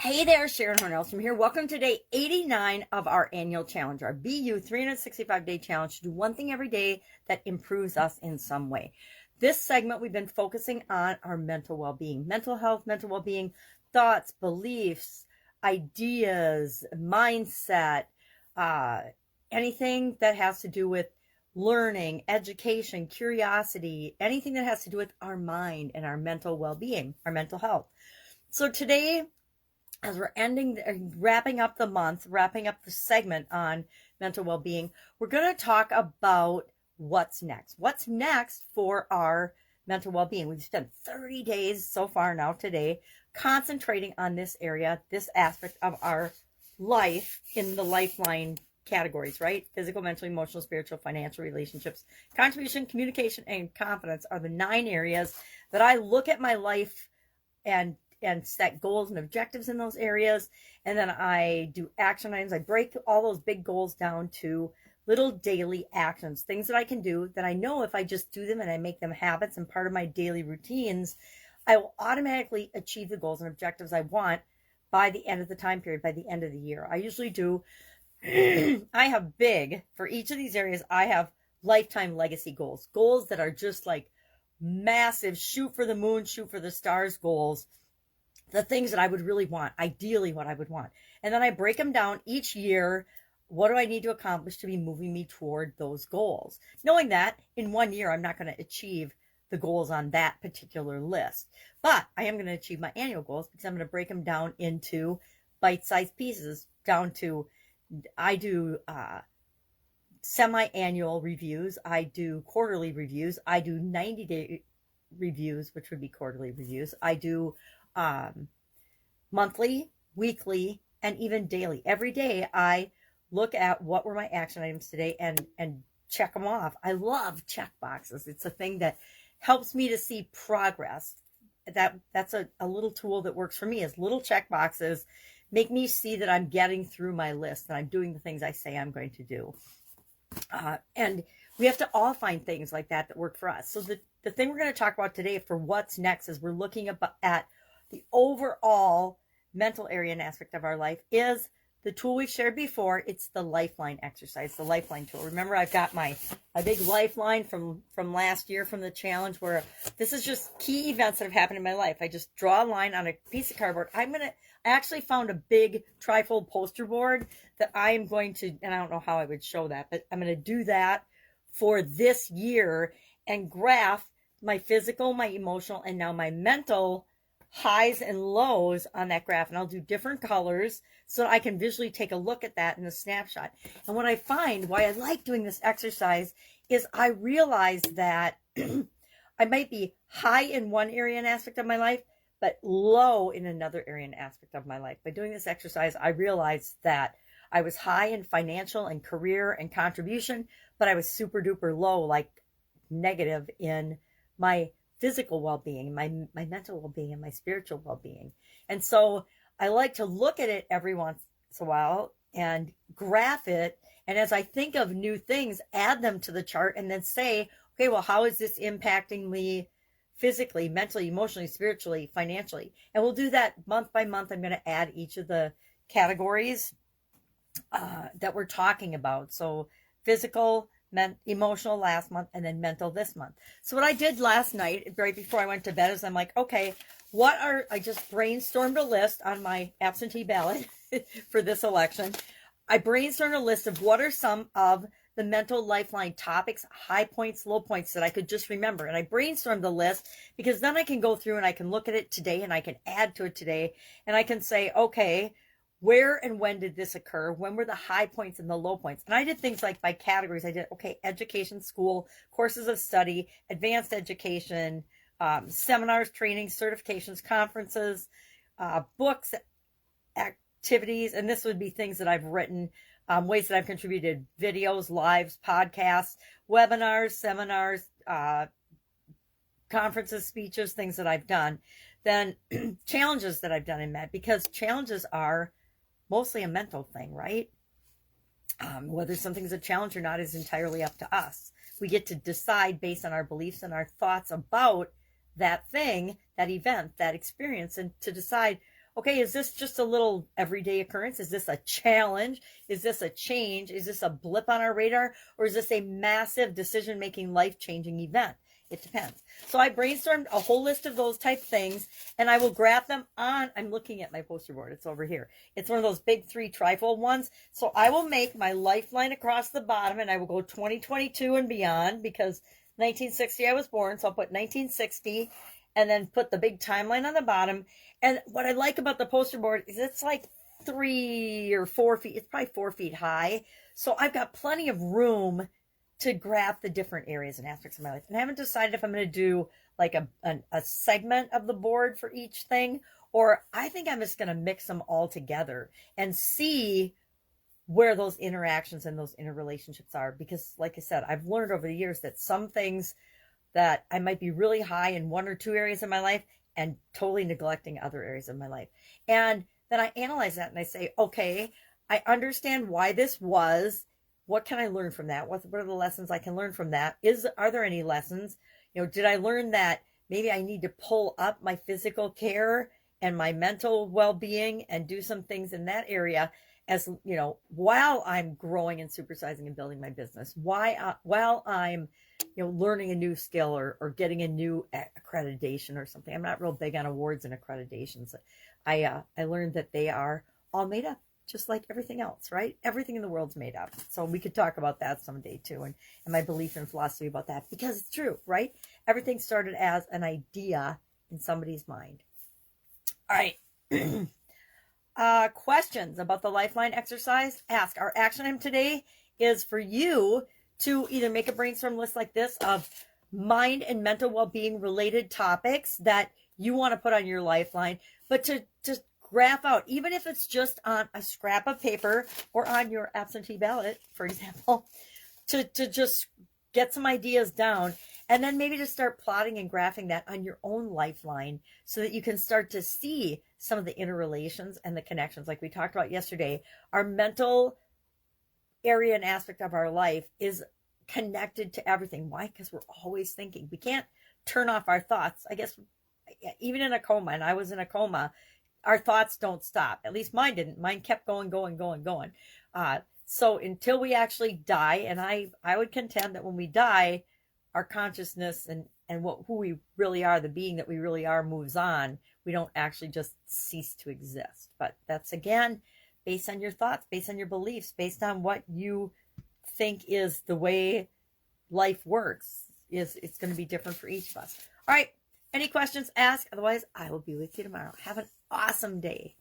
Hey there, Sharon Horne-Ellstrom here. Welcome to day 89 of our annual challenge, our BU 365-day challenge to do one thing every day that improves us in some way. This segment, we've been focusing on our mental well-being, mental health, mental well-being, thoughts, beliefs, ideas, mindset, anything that has to do with learning, education, curiosity, anything that has to do with our mind and our mental well-being, our mental health. So today, as we're wrapping up the month, wrapping up the segment on mental well-being, we're going to talk about what's next. What's next for our mental well-being? We've spent 30 days so far now today concentrating on this area, this aspect of our life in the Lifeline categories, right? Physical, mental, emotional, spiritual, financial, relationships, contribution, communication, and confidence are the 9 areas that I look at my life and set goals and objectives in those areas. And then I do action items. I break all those big goals down to little daily actions, things that I can do that I know if I just do them and I make them habits and part of my daily routines, I will automatically achieve the goals and objectives I want by the end of the time period, by the end of the year. I usually do, I have for each of these areas, I have lifetime legacy goals, goals that are just like massive, shoot for the moon, shoot for the stars goals. The things that I would really want, ideally what I would want. And then I break them down each year. What do I need to accomplish to be moving me toward those goals? Knowing that in 1 year, I'm not going to achieve the goals on that particular list. But I am going to achieve my annual goals because I'm going to break them down into bite-sized pieces, down to, I do semi-annual reviews. I do quarterly reviews. I do 90-day reviews, which would be quarterly reviews. I do monthly, weekly, and even daily. Every day I look at what were my action items today and check them off. I love check boxes. It's a thing that helps me to see progress. That's a little tool that works for me, is little check boxes make me see that I'm getting through my list and I'm doing the things I say I'm going to do. And we have to all find things like that work for us. So the thing we're going to talk about today for what's next is we're looking at the overall mental area and aspect of our life is the tool we've shared before. It's the Lifeline exercise, the Lifeline tool. Remember, I've got my big Lifeline from last year from the challenge, where this is just key events that have happened in my life. I just draw a line on a piece of cardboard. I actually found a big trifold poster board that I am going to, and I don't know how I would show that, but I'm going to do that for this year and graph my physical, my emotional, and now my mental highs and lows on that graph. And I'll do different colors so that I can visually take a look at that in a snapshot. And what I find, why I like doing this exercise, is I realize that I might be high in one area and aspect of my life, but low in another area and aspect of my life. By doing this exercise, I realized that I was high in financial and career and contribution, but I was super duper low, like negative in my physical well-being, my mental well-being, and my spiritual well-being. And so I like to look at it every once in a while and graph it. And as I think of new things, add them to the chart and then say, okay, well, how is this impacting me physically, mentally, emotionally, spiritually, financially? And we'll do that month by month. I'm going to add each of the categories that we're talking about. So physical, emotional last month, and then mental this month. So what I did last night, right before I went to bed, is I'm like, okay, I just brainstormed a list on my absentee ballot for this election. I brainstormed a list of what are some of the mental Lifeline topics, high points, low points that I could just remember. And I brainstormed the list because then I can go through and I can look at it today and I can add to it today. And I can say, okay, where and when did this occur? When were the high points and the low points? And I did things like by categories. I did, okay, education, school, courses of study, advanced education, seminars, trainings, certifications, conferences, books, activities. And this would be things that I've written, ways that I've contributed, videos, lives, podcasts, webinars, seminars, conferences, speeches, things that I've done. Then challenges that I've done and met, because challenges are mostly a mental thing, right? Whether something's a challenge or not is entirely up to us. We get to decide based on our beliefs and our thoughts about that thing, that event, that experience, and to decide, okay, is this just a little everyday occurrence? Is this a challenge? Is this a change? Is this a blip on our radar? Or is this a massive decision-making, life-changing event? It depends. So I brainstormed a whole list of those type things, and I will graph them on. I'm looking at my poster board. It's over here. It's one of those big 3 trifold ones. So I will make my lifeline across the bottom, and I will go 2022 and beyond, because 1960 I was born. So I'll put 1960 and then put the big timeline on the bottom. And what I like about the poster board is it's like 3 or 4 feet. It's probably 4 feet high. So I've got plenty of room to graph the different areas and aspects of my life. And I haven't decided if I'm going to do like a segment of the board for each thing, or I think I'm just going to mix them all together and see where those interactions and those interrelationships are. Because like I said, I've learned over the years that some things that I might be really high in 1 or 2 areas of my life and totally neglecting other areas of my life. And then I analyze that and I say, okay, I understand why this was. What can I learn from that? What are the lessons I can learn from that? Are there any lessons? Did I learn that maybe I need to pull up my physical care and my mental well-being and do some things in that area, as while I'm growing and supersizing and building my business, while I'm learning a new skill or getting a new accreditation or something. I'm not real big on awards and accreditations. I learned that they are all made up, just like everything else, right? Everything in the world's made up. So we could talk about that someday too, and my belief and philosophy about that, because it's true, right? Everything started as an idea in somebody's mind. All right. Questions about the Lifeline exercise? Ask. Our action item today is for you to either make a brainstorm list like this of mind and mental well-being related topics that you want to put on your Lifeline, but to just graph out, even if it's just on a scrap of paper or on your absentee ballot, for example, to just get some ideas down, and then maybe to start plotting and graphing that on your own Lifeline so that you can start to see some of the interrelations and the connections. Like we talked about yesterday, our mental area and aspect of our life is connected to everything. Why? Because we're always thinking. We can't turn off our thoughts. I guess even in a coma, and I was in a coma, our thoughts don't stop. At least mine didn't. Mine kept going. So until we actually die, and I would contend that when we die, our consciousness and who we really are, the being that we really are, moves on. We don't actually just cease to exist. But that's, again, based on your thoughts, based on your beliefs, based on what you think is the way life works. It's going to be different for each of us. All right. Any questions? Ask. Otherwise, I will be with you tomorrow. Have an awesome day.